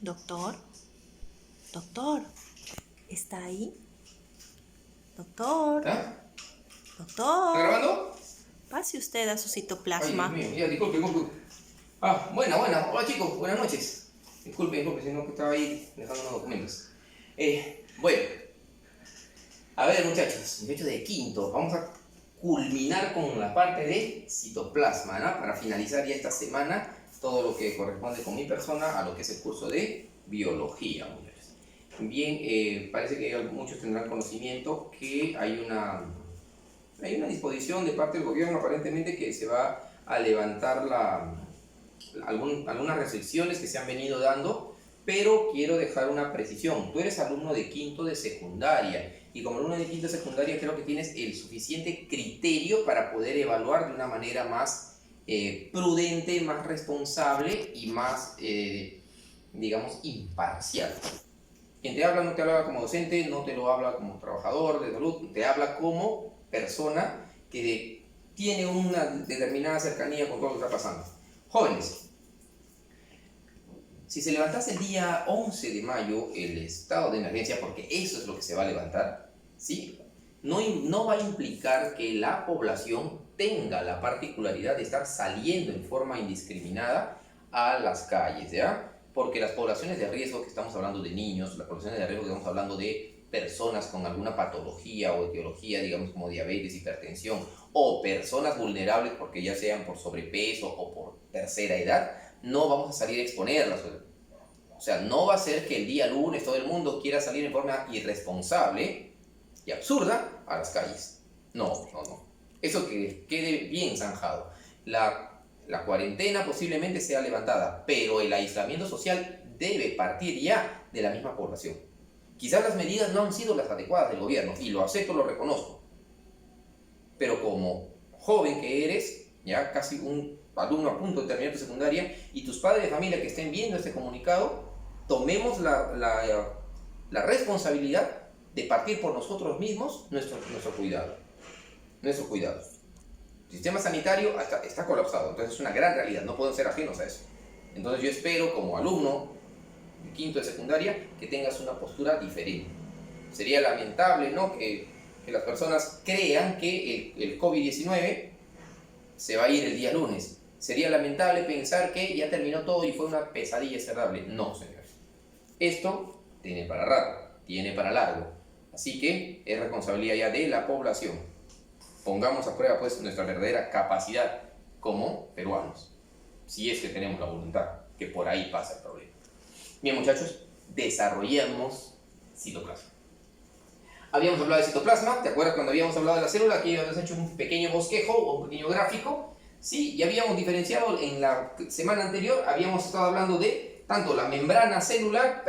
Doctor, doctor, ¿está ahí? Doctor, ¿Ah? doctor, ¿Está grabando? pase usted a su Ay, citoplasma. Dios mío, ya, disculpe. Buena. Hola chicos, buenas noches. Disculpe, sino que estaba ahí dejando unos documentos. Bueno, a ver muchachos, de quinto, vamos a culminar con la parte de citoplasma, ¿no? Para finalizar ya esta semana todo lo que corresponde con mi persona a lo que es el curso de biología, muchachos. Bien, parece que muchos tendrán conocimiento que hay una disposición de parte del gobierno aparentemente que se va a levantar algunas restricciones que se han venido dando, pero quiero dejar una precisión. Tú eres alumno de quinto de secundaria y como alumno de quinto de secundaria creo que tienes el suficiente criterio para poder evaluar de una manera más prudente, más responsable y más, digamos, imparcial. Quien te habla no te habla como docente, no te lo habla como trabajador de salud, te habla como persona que tiene una determinada cercanía con todo lo que está pasando. Jóvenes, si se levantase el día 11 de mayo el estado de emergencia, porque eso es lo que se va a levantar, ¿sí? No va a implicar que la población tenga la particularidad de estar saliendo en forma indiscriminada a las calles, ¿ya? Porque las poblaciones de riesgo, que estamos hablando de niños, las poblaciones de riesgo que estamos hablando de personas con alguna patología o etiología, digamos como diabetes, hipertensión, o personas vulnerables porque ya sean por sobrepeso o por tercera edad, no vamos a salir a exponerlas. O sea, no va a ser que el día lunes todo el mundo quiera salir en forma irresponsable y absurda a las calles. No. Eso que quede bien zanjado. La cuarentena posiblemente sea levantada, pero el aislamiento social debe partir ya de la misma población. Quizás las medidas no han sido las adecuadas del gobierno, y lo acepto, lo reconozco. Pero como joven que eres, ya casi un alumno a punto de terminar tu secundaria, y tus padres de familia que estén viendo este comunicado, tomemos la responsabilidad de partir por nosotros mismos nuestro cuidado. El sistema sanitario está colapsado, entonces es una gran realidad, no podemos ser ajenos a eso. Entonces yo espero, como alumno de quinto de secundaria, que tengas una postura diferente. Sería lamentable, ¿no?, que las personas crean que el COVID-19 se va a ir el día lunes. Sería lamentable pensar que ya terminó todo y fue una pesadilla cerrable. No, señores. Esto tiene para rato, tiene para largo. Así que es responsabilidad ya de la población. Pongamos a prueba pues nuestra verdadera capacidad como peruanos, si es que tenemos la voluntad, que por ahí pasa el problema. Bien, muchachos, desarrollemos citoplasma. Habíamos hablado de citoplasma, ¿te acuerdas cuando habíamos hablado de la célula? Aquí habíamos hecho un pequeño bosquejo o un pequeño gráfico, ¿sí? Y habíamos diferenciado en la semana anterior, habíamos estado hablando de tanto la membrana celular,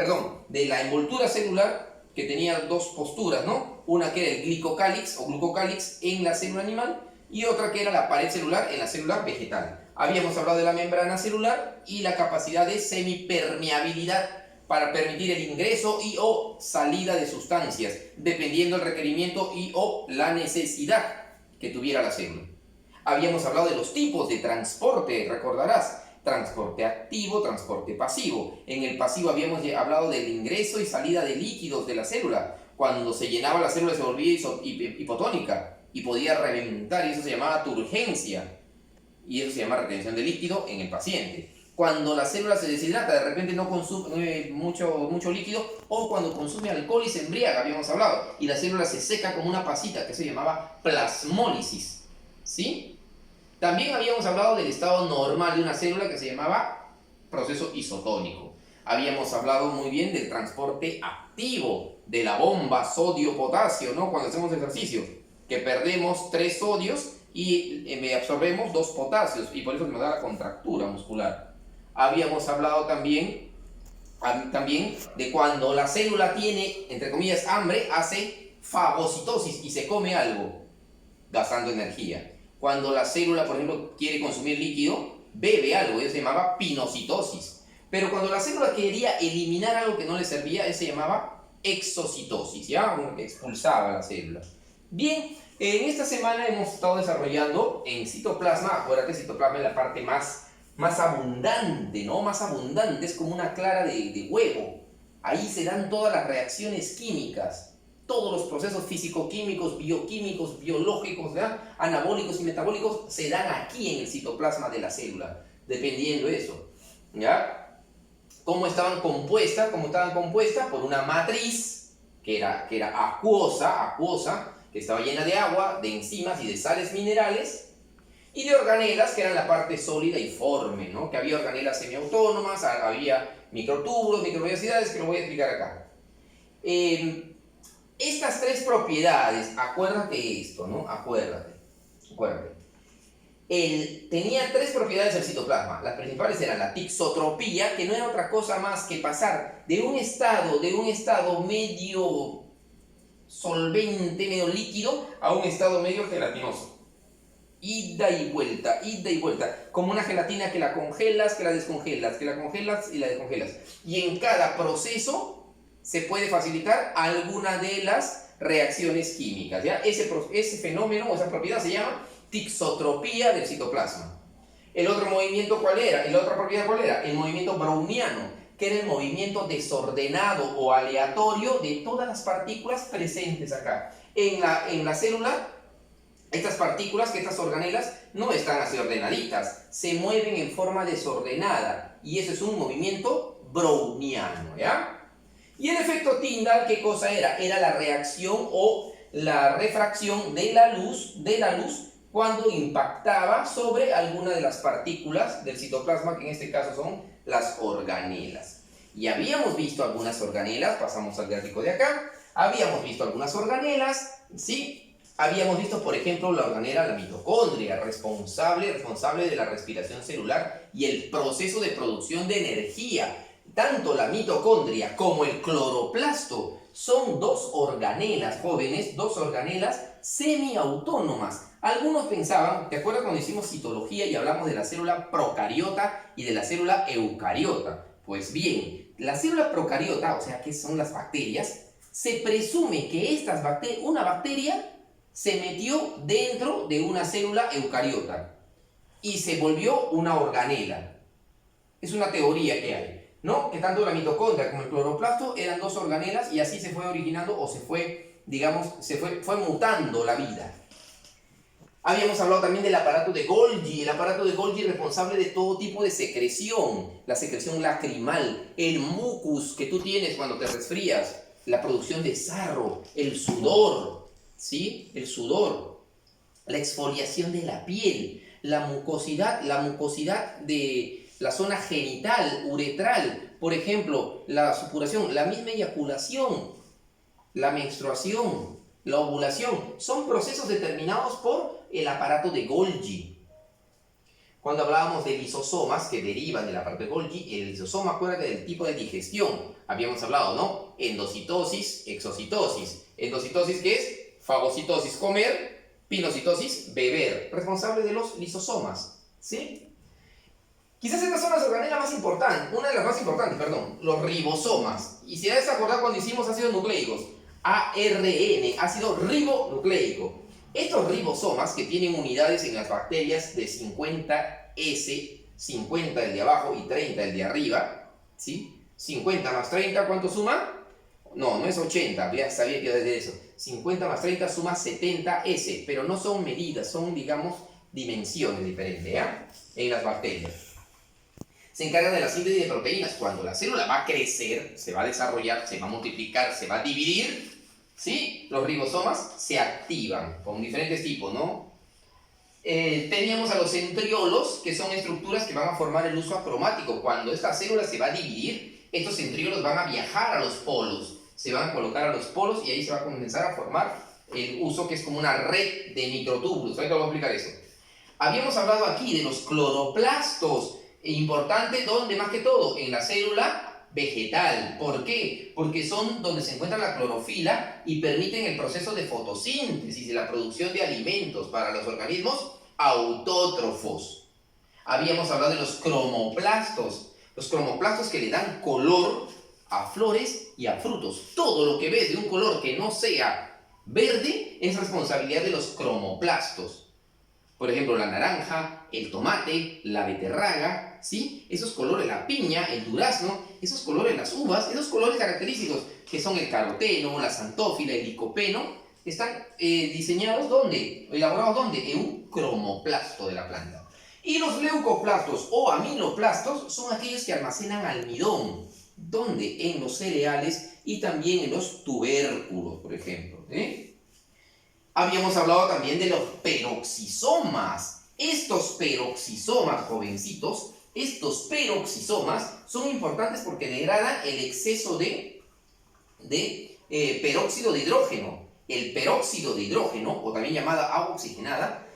de la envoltura celular, que tenía dos posturas, ¿no? Una que era el glicocálix o glucocálix en la célula animal y otra que era la pared celular en la célula vegetal. Habíamos hablado de la membrana celular y la capacidad de semipermeabilidad para permitir el ingreso y o salida de sustancias, dependiendo del requerimiento y o la necesidad que tuviera la célula. Habíamos hablado de los tipos de transporte, recordarás, transporte activo, transporte pasivo. En el pasivo habíamos hablado del ingreso y salida de líquidos de la célula. Cuando se llenaba la célula se volvía hipotónica y podía reventar, y eso se llamaba turgencia, y eso se llama retención de líquido en el paciente. Cuando la célula se deshidrata, de repente no consume mucho líquido, o cuando consume alcohol y se embriaga, habíamos hablado, y la célula se seca como una pasita, que se llamaba plasmólisis, ¿sí? También habíamos hablado del estado normal de una célula, que se llamaba proceso isotónico. Habíamos hablado muy bien del transporte activo, de la bomba sodio-potasio, ¿no? Cuando hacemos ejercicio, que perdemos 3 sodios y absorbemos 2 potasios, y por eso nos da la contractura muscular. Habíamos hablado también de cuando la célula tiene, entre comillas, hambre, hace fagocitosis y se come algo, gastando energía. Cuando la célula, por ejemplo, quiere consumir líquido, bebe algo, eso se llamaba pinocitosis. Pero cuando la célula quería eliminar algo que no le servía, eso se llamaba exocitosis, ¿ya? Expulsaba la célula. Bien, en esta semana hemos estado desarrollando en citoplasma, acuérdate, citoplasma es la parte más más abundante, ¿no? Más abundante, es como una clara de huevo. Ahí se dan todas las reacciones químicas, todos los procesos físico-químicos, bioquímicos, biológicos, ¿verdad? Anabólicos y metabólicos se dan aquí en el citoplasma de la célula, dependiendo de eso, ¿ya? ¿Cómo estaban compuestas? Por una matriz que era acuosa, que estaba llena de agua, de enzimas y de sales minerales, y de organelas, que eran la parte sólida y forme, ¿no? Que había organelas semiautónomas, había microtúbulos, microvellosidades, que lo voy a explicar acá. Estas tres propiedades, acuérdate esto, ¿no? Acuérdate. Tenía tres propiedades el citoplasma. Las principales eran la tixotropía, que no era otra cosa más que pasar de un estado medio solvente, medio líquido, a un estado medio gelatinoso. Ida y vuelta, como una gelatina que la congelas, que la descongelas, que la congelas y la descongelas. Y en cada proceso se puede facilitar alguna de las reacciones químicas, ¿ya? Ese fenómeno o esa propiedad se llama tixotropía del citoplasma. El otro movimiento, ¿cuál era? La otra propiedad, ¿cuál era? El movimiento browniano, que era el movimiento desordenado o aleatorio de todas las partículas presentes acá. En la célula, estas organelas, no están así ordenaditas, se mueven en forma desordenada, y eso es un movimiento browniano, ¿ya? Y el efecto Tyndall, ¿qué cosa era? Era la reacción o la refracción de la luz cuando impactaba sobre alguna de las partículas del citoplasma, que en este caso son las organelas. Y habíamos visto algunas organelas, pasamos al gráfico de acá, habíamos visto algunas organelas, ¿sí? Habíamos visto, por ejemplo, la organela, la mitocondria, responsable de la respiración celular y el proceso de producción de energía. Tanto la mitocondria como el cloroplasto son dos organelas, jóvenes, dos organelas semiautónomas. Algunos pensaban, ¿te acuerdas cuando hicimos citología y hablamos de la célula procariota y de la célula eucariota? Pues bien, la célula procariota, o sea, que son las bacterias, se presume que una bacteria se metió dentro de una célula eucariota y se volvió una organela. Es una teoría que hay, ¿no? Que tanto la mitocondria como el cloroplasto eran dos organelas y así se fue originando o fue mutando la vida. Habíamos hablado también del aparato de Golgi. El aparato de Golgi es responsable de todo tipo de secreción, la secreción lacrimal, el mucus que tú tienes cuando te resfrías, la producción de sarro, el sudor, ¿sí? El sudor, la exfoliación de la piel, la mucosidad de la zona genital, uretral, por ejemplo, la supuración, la misma eyaculación, la menstruación, la ovulación, son procesos determinados por el aparato de Golgi. Cuando hablábamos de lisosomas que derivan del aparato de Golgi, el lisosoma, acuérdate del tipo de digestión. Habíamos hablado, ¿no? Endocitosis, exocitosis. Endocitosis, ¿qué es? Fagocitosis, comer. Pinocitosis, beber. Responsable de los lisosomas, ¿sí? Quizás estas son las organelas más importantes, una de las más importantes, los ribosomas. Y si ya se acordar cuando hicimos ácidos nucleicos, ARN, ácido ribonucleico. Estos ribosomas, que tienen unidades en las bacterias de 50S, 50 el de abajo y 30 el de arriba, ¿sí? 50 más 30, ¿cuánto suma? No es 80, ya sabía que iba a decir eso. 50 más 30 suma 70S, pero no son medidas, son, digamos, dimensiones diferentes, ¿ya? En las bacterias. Se encargan de la síntesis de proteínas. Cuando la célula va a crecer, se va a desarrollar, se va a multiplicar, se va a dividir, ¿sí? Los ribosomas se activan con diferentes tipos, ¿no? Teníamos a los centriolos, que son estructuras que van a formar el uso acromático. Cuando esta célula se va a dividir, estos centriolos van a viajar a los polos, se van a colocar a los polos y ahí se va a comenzar a formar el uso, que es como una red de microtúbulos. Ahorita voy a explicar eso. Habíamos hablado aquí de los cloroplastos. Importante, ¿dónde más que todo? En la célula vegetal. ¿Por qué? Porque son donde se encuentra la clorofila y permiten el proceso de fotosíntesis y la producción de alimentos para los organismos autótrofos. Habíamos hablado de los cromoplastos. Los cromoplastos que le dan color a flores y a frutos. Todo lo que ves de un color que no sea verde es responsabilidad de los cromoplastos. Por ejemplo, la naranja, el tomate, la beterraga, ¿sí? Esos colores, la piña, el durazno, esos colores, las uvas, esos colores característicos que son el caroteno, la xantófila, el licopeno, están diseñados ¿dónde? ¿Elaborados dónde? En un cromoplasto de la planta. Y los leucoplastos o aminoplastos son aquellos que almacenan almidón. ¿Dónde? En los cereales y también en los tubérculos, por ejemplo. Habíamos hablado también de los peroxisomas. Estos peroxisomas, jovencitos, estos peroxisomas son importantes porque degradan el exceso de peróxido de hidrógeno. El peróxido de hidrógeno, o también llamada agua oxigenada,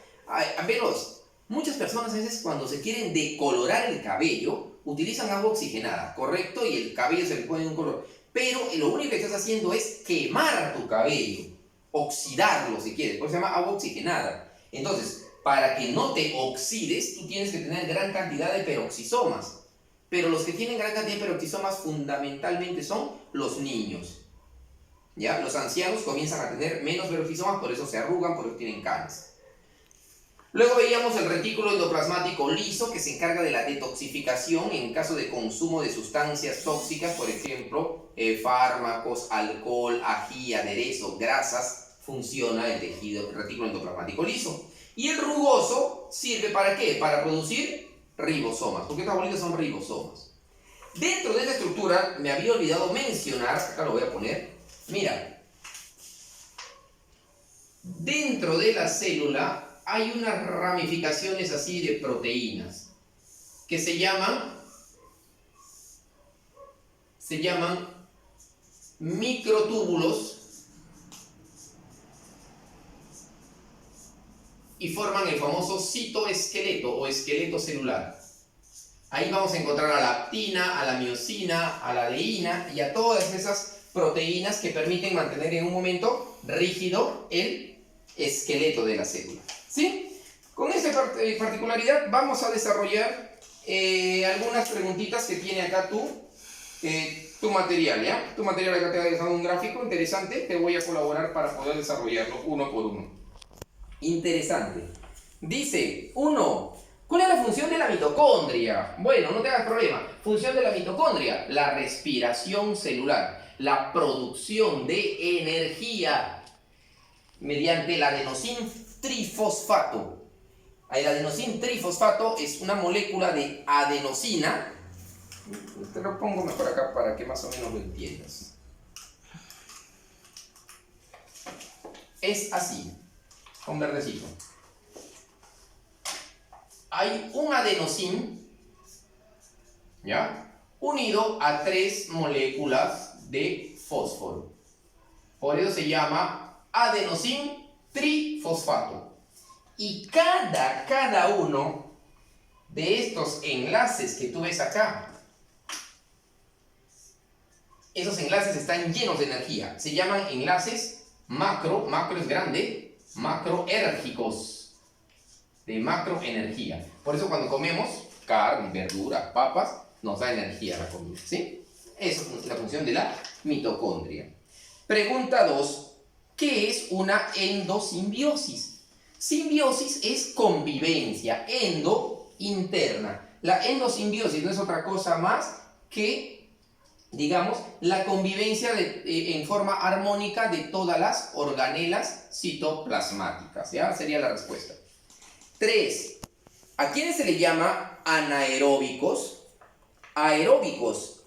veros, muchas personas a veces cuando se quieren decolorar el cabello, utilizan agua oxigenada, ¿correcto? Y el cabello se le pone un color. Pero lo único que estás haciendo es quemar tu cabello, oxidarlo si quieres, por eso se llama agua oxigenada. Entonces, para que no te oxides, tú tienes que tener gran cantidad de peroxisomas. Pero los que tienen gran cantidad de peroxisomas fundamentalmente son los niños. ¿Ya? Los ancianos comienzan a tener menos peroxisomas, por eso se arrugan, por eso tienen canas. Luego veíamos el retículo endoplasmático liso, que se encarga de la detoxificación en caso de consumo de sustancias tóxicas, por ejemplo, fármacos, alcohol, ají, aderezo, grasas. Funciona el tejido, el retículo endoplasmático liso. Y el rugoso sirve ¿para qué? Para producir ribosomas, porque estas bolitas son ribosomas. Dentro de esta estructura, me había olvidado mencionar, acá lo voy a poner, mira, dentro de la célula hay unas ramificaciones así de proteínas que se llaman microtúbulos y forman el famoso citoesqueleto o esqueleto celular. Ahí vamos a encontrar a la actina, a la miosina, a la adeína y a todas esas proteínas que permiten mantener en un momento rígido el esqueleto de la célula. ¿Sí? Con esta particularidad vamos a desarrollar algunas preguntitas que tiene acá tu material, ¿ya? Tu material acá te ha dejado un gráfico interesante, te voy a colaborar para poder desarrollarlo uno por uno. Interesante. Dice, 1. ¿Cuál es la función de la mitocondria? Bueno, no te hagas problema. Función de la mitocondria, la respiración celular, la producción de energía mediante el adenosin trifosfato. El adenosin trifosfato es una molécula de adenosina. Te lo pongo mejor acá para que más o menos lo entiendas. Es así, con verdecito. Hay un adenosin, ¿ya? Unido a 3 moléculas de fósforo. Por eso se llama adenosin trifosfato. Y cada uno de estos enlaces que tú ves acá, esos enlaces están llenos de energía. Se llaman enlaces macro es grande, macroérgicos. De macroenergía. Por eso cuando comemos carne, verdura, papas, nos da energía la comida, ¿sí? Esa es la función de la mitocondria. Pregunta 2. ¿Qué es una endosimbiosis? Simbiosis es convivencia, interna. La endosimbiosis no es otra cosa más que, digamos, la convivencia en forma armónica de todas las organelas citoplasmáticas, ¿ya? Sería la respuesta. 3. ¿A quiénes se le llama anaeróbicos? Aeróbicos.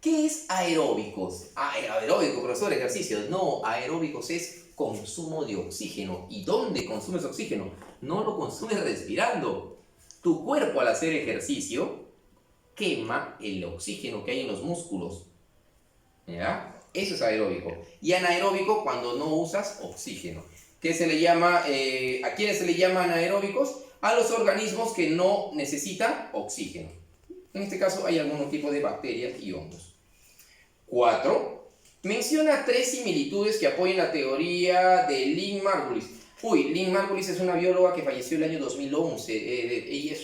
¿Qué es aeróbicos? Aeróbico, profesor, ejercicios. No, aeróbicos es consumo de oxígeno. ¿Y dónde consumes oxígeno? No lo consumes respirando. Tu cuerpo al hacer ejercicio quema el oxígeno que hay en los músculos. ¿Ya? Eso es aeróbico. Y anaeróbico cuando no usas oxígeno. ¿Qué se le llama, ¿a quiénes se le llaman anaeróbicos? A los organismos que no necesitan oxígeno. En este caso hay algún tipo de bacterias y hongos. 4. Menciona 3 similitudes que apoyan la teoría de Lynn Margulis. Lynn Margulis es una bióloga que falleció el año 2011. Ella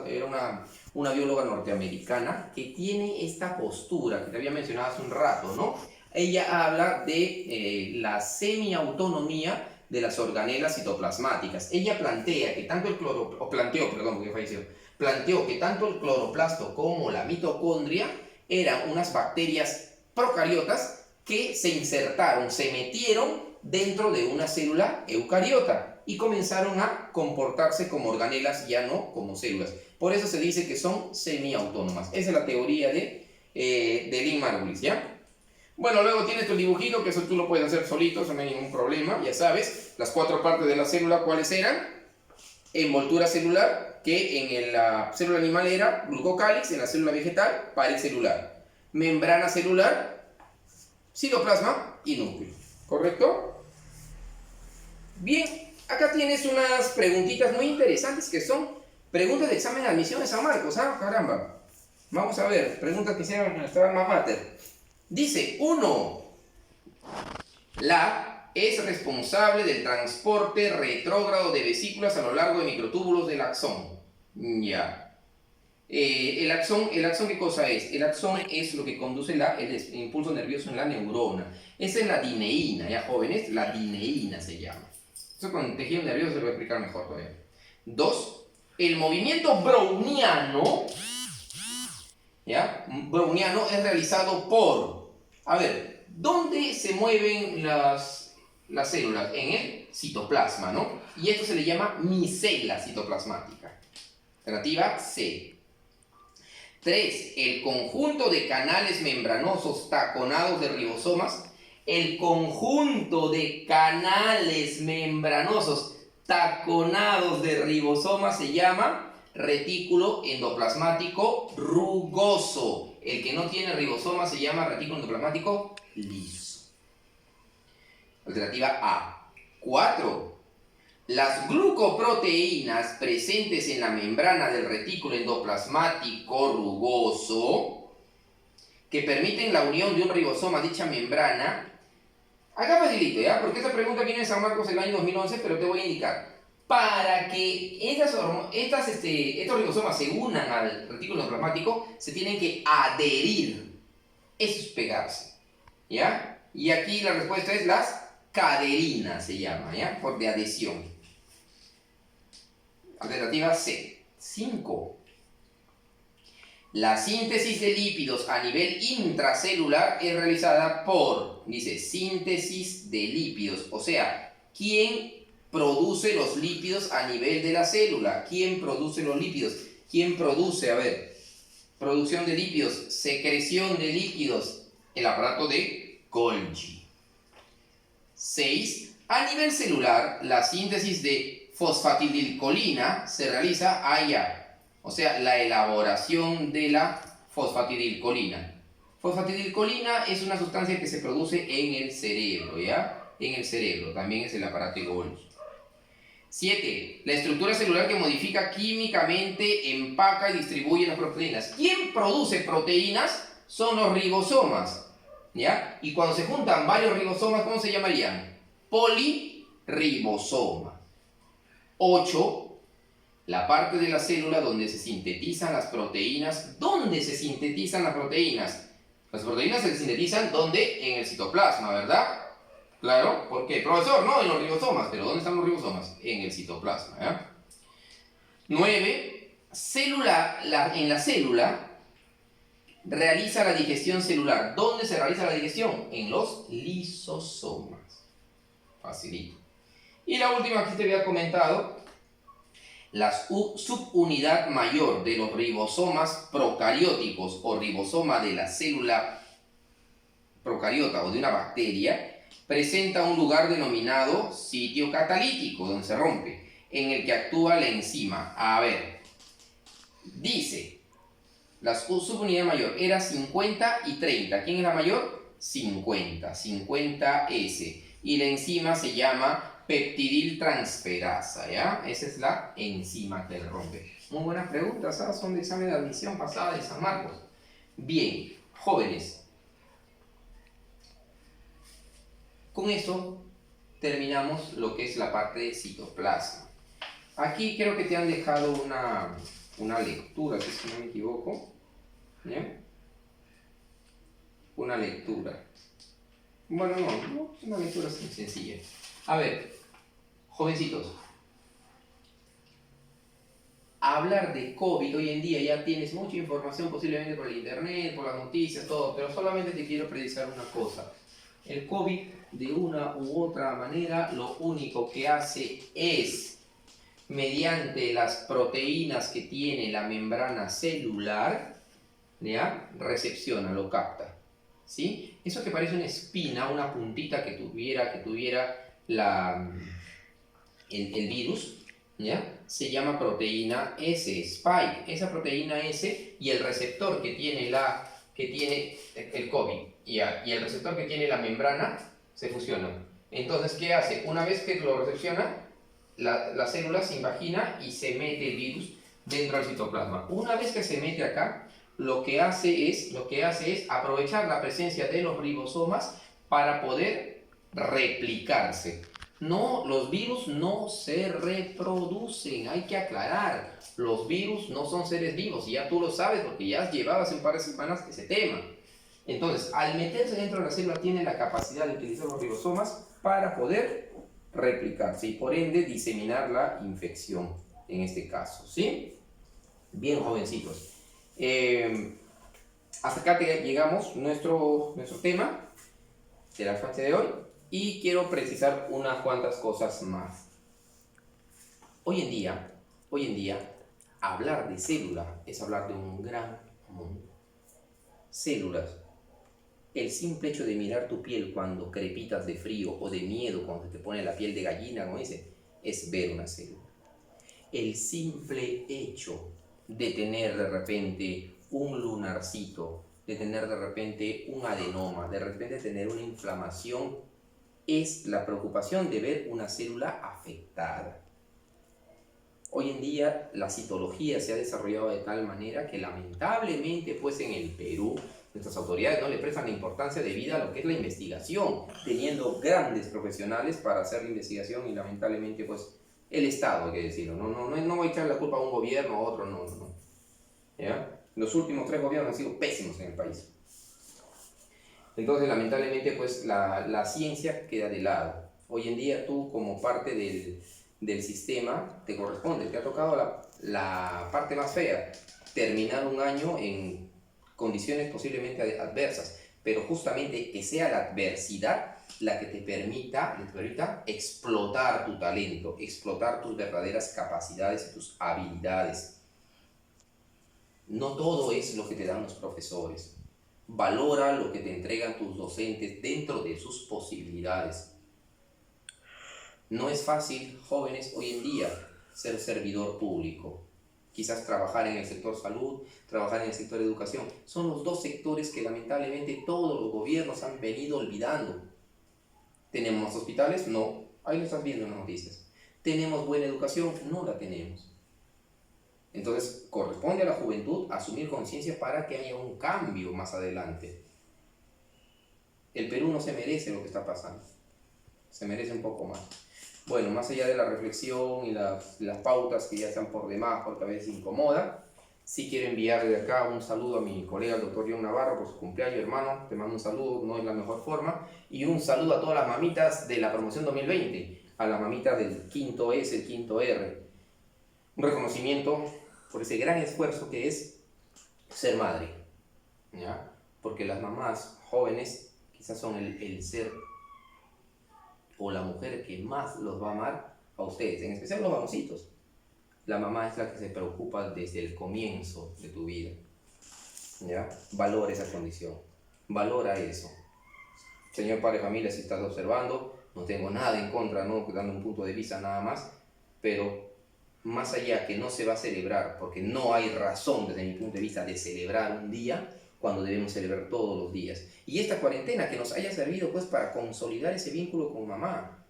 era una bióloga norteamericana que tiene esta postura que te había mencionado hace un rato, ¿no? Ella habla de la semiautonomía de las organelas citoplasmáticas. Ella plantea que tanto el cloroplasto planteó que tanto el cloroplasto como la mitocondria eran unas bacterias procariotas que se insertaron, se metieron dentro de una célula eucariota y comenzaron a comportarse como organelas, ya no como células. Por eso se dice que son semiautónomas. Esa es la teoría de Lynn Margulis, ¿ya? Bueno, luego tienes tu dibujito, que eso tú lo puedes hacer solito, eso no hay ningún problema, ya sabes. Las 4 partes de la célula, ¿cuáles eran? Envoltura celular, que en la célula animal era glucocálix, en la célula vegetal, pared celular. Membrana celular, citoplasma y núcleo. ¿Correcto? Bien, acá tienes unas preguntitas muy interesantes que son preguntas de examen de admisión de San Marcos. ¡Ah, caramba! Vamos a ver, preguntas que hicieron nuestra alma mater. Dice, 1. La es responsable del transporte retrógrado de vesículas a lo largo de microtúbulos del axón. Ya. El axón, ¿qué cosa es? El axón es lo que conduce el impulso nervioso en la neurona. Esa es la dineína, ya jóvenes, la dineína se llama. Eso con tejido nervioso se lo voy a explicar mejor todavía. 2. El movimiento browniano, ¿ya? Browniano es realizado por, a ver, ¿dónde se mueven las células? En el citoplasma, ¿no? Y esto se le llama micela citoplasmática. Alternativa C. 3. El conjunto de canales membranosos taconados de ribosomas. El conjunto de canales membranosos taconados de ribosomas se llama retículo endoplasmático rugoso. El que no tiene ribosoma se llama retículo endoplasmático liso. Alternativa A. 4. Las glucoproteínas presentes en la membrana del retículo endoplasmático rugoso que permiten la unión de un ribosoma a dicha membrana. Acá facilito, ¿ya? Porque esta pregunta viene de San Marcos el año 2011, pero te voy a indicar. Para que estos ribosomas se unan al retículo endoplasmático, se tienen que adherir. Eso es pegarse, ¿ya? Y aquí la respuesta es las caderinas, se llama, ¿ya? Por de adhesión. Alternativa C. 5. La síntesis de lípidos a nivel intracelular es realizada por, dice, síntesis de lípidos. O sea, ¿quién produce los lípidos a nivel de la célula? ¿Quién produce los lípidos? ¿Quién produce? A ver, producción de lípidos, secreción de lípidos, el aparato de Golgi. 6. A nivel celular, la síntesis de fosfatidilcolina se realiza allá, o sea, la elaboración de la fosfatidilcolina. Fosfatidilcolina es una sustancia que se produce en el cerebro, ¿ya? En el cerebro, también es el aparato de Golgi. 7. La estructura celular que modifica químicamente, empaca y distribuye las proteínas. ¿Quién produce proteínas? Son los ribosomas, ¿ya? Y cuando se juntan varios ribosomas, ¿cómo se llamarían? Polirribosoma. 8. La parte de la célula donde se sintetizan las proteínas. ¿Dónde se sintetizan las proteínas? Las proteínas se sintetizan, ¿dónde? En el citoplasma, ¿verdad? Claro, ¿por qué? Profesor, no, en los ribosomas. ¿Pero dónde están los ribosomas? En el citoplasma, ¿ya? 9. En la célula realiza la digestión celular. ¿Dónde se realiza la digestión? En los lisosomas. Facilito. Y la última que te había comentado, la subunidad mayor de los ribosomas procarióticos o ribosoma de la célula procariota o de una bacteria presenta un lugar denominado sitio catalítico, donde se rompe, en el que actúa la enzima. A ver, dice, la subunidad mayor era 50 y 30. ¿Quién es la mayor? 50, 50S. Y la enzima se llama peptidiltransferasa, ¿ya? Esa es la enzima que le rompe. Muy buenas preguntas, ¿sabes? Son de examen de admisión pasada de San Marcos. Bien, jóvenes. Con esto terminamos lo que es la parte de citoplasma. Aquí creo que te han dejado una lectura, si no me equivoco. ¿Ya? Una lectura. Bueno, no, una lectura sencilla. A ver, jovencitos. hablar de COVID hoy en día ya tienes mucha información posiblemente por el internet, por las noticias, todo, pero solamente te quiero precisar una cosa. El COVID, de una u otra manera, lo único que hace es, mediante las proteínas que tiene la membrana celular, ¿ya? Recepciona, lo capta, ¿sí? Eso que parece una espina, una puntita que tuviera el virus, ¿ya? Se llama proteína S, spike. Esa proteína S y el receptor que tiene el COVID y el receptor que tiene la membrana se fusionan. Entonces, ¿qué hace? Una vez que lo recepciona, la célula se invagina y se mete el virus dentro del citoplasma. Una vez que se mete acá, lo que hace es aprovechar la presencia de los ribosomas para poder replicarse. No, los virus no se reproducen, hay que aclarar. Los virus no son seres vivos, y ya tú lo sabes porque ya has llevado hace un par de semanas ese tema. Entonces, al meterse dentro de la célula, tiene la capacidad de utilizar los ribosomas para poder replicarse y por ende diseminar la infección en este caso, ¿sí? Bien, jovencitos. Hasta acá llegamos nuestro tema de la clase de hoy. Y quiero precisar unas cuantas cosas más. Hoy en día, hablar de célula es hablar de un gran mundo. Células. El simple hecho de mirar tu piel cuando crepitas de frío o de miedo cuando te pone la piel de gallina, como dice, es ver una célula. El simple hecho de tener de repente un lunarcito, de tener de repente un adenoma, de repente tener una inflamación, es la preocupación de ver una célula afectada. Hoy en día la citología se ha desarrollado de tal manera que lamentablemente pues en el Perú nuestras autoridades no le prestan la importancia debida a lo que es la investigación, teniendo grandes profesionales para hacer la investigación y lamentablemente pues el Estado, hay que decirlo, no voy a echar la culpa a un gobierno o a otro, no. ¿Ya? Los últimos 3 gobiernos han sido pésimos en el país. Entonces, lamentablemente, pues la ciencia queda de lado. Hoy en día, tú, como parte del sistema, te corresponde, te ha tocado la parte más fea, terminar un año en condiciones posiblemente adversas, pero justamente que sea la adversidad la que te permita explotar tu talento, explotar tus verdaderas capacidades y tus habilidades. No todo es lo que te dan los profesores. Valora lo que te entregan tus docentes dentro de sus posibilidades. No es fácil, jóvenes, hoy en día ser servidor público. Quizás trabajar en el sector salud, trabajar en el sector educación. Son los 2 sectores que lamentablemente todos los gobiernos han venido olvidando. ¿Tenemos hospitales? No. Ahí lo estás viendo en las noticias. ¿Tenemos buena educación? No la tenemos. Entonces, corresponde a la juventud asumir conciencia para que haya un cambio más adelante. El Perú no se merece lo que está pasando. Se merece un poco más. Bueno, más allá de la reflexión y las pautas que ya están por demás, porque a veces incomoda, sí quiero enviar de acá un saludo a mi colega el doctor John Navarro por su cumpleaños, hermano. Te mando un saludo, no es la mejor forma. Y un saludo a todas las mamitas de la promoción 2020, a las mamitas del quinto S, el quinto R. Un reconocimiento por ese gran esfuerzo que es ser madre, ¿ya? Porque las mamás jóvenes quizás son el ser o la mujer que más los va a amar a ustedes, en especial los varoncitos. La mamá es la que se preocupa desde el comienzo de tu vida, ¿ya? Valora esa condición, valora eso. Señor padre de familia, si estás observando, no tengo nada en contra, no dando un punto de vista nada más, pero más allá que no se va a celebrar, porque no hay razón desde mi punto de vista de celebrar un día cuando debemos celebrar todos los días. Y esta cuarentena que nos haya servido pues para consolidar ese vínculo con mamá,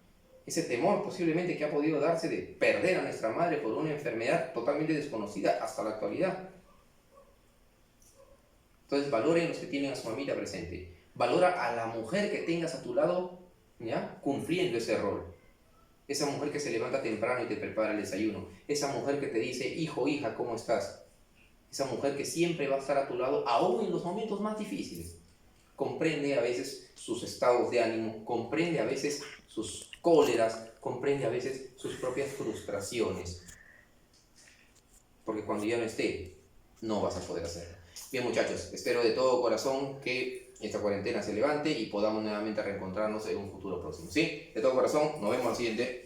ese temor posiblemente que ha podido darse de perder a nuestra madre por una enfermedad totalmente desconocida hasta la actualidad. Entonces valoren los que tienen a su mamita presente, valora a la mujer que tengas a tu lado, ¿ya? Cumpliendo ese rol. Esa mujer que se levanta temprano y te prepara el desayuno. Esa mujer que te dice, hijo, hija, ¿cómo estás? Esa mujer que siempre va a estar a tu lado, aún en los momentos más difíciles. Comprende a veces sus estados de ánimo, comprende a veces sus cóleras, comprende a veces sus propias frustraciones. porque cuando ya no esté, no vas a poder hacerlo. Bien, muchachos, espero de todo corazón que esta cuarentena se levante y podamos nuevamente reencontrarnos en un futuro próximo. ¿Sí? De todo corazón, nos vemos al siguiente.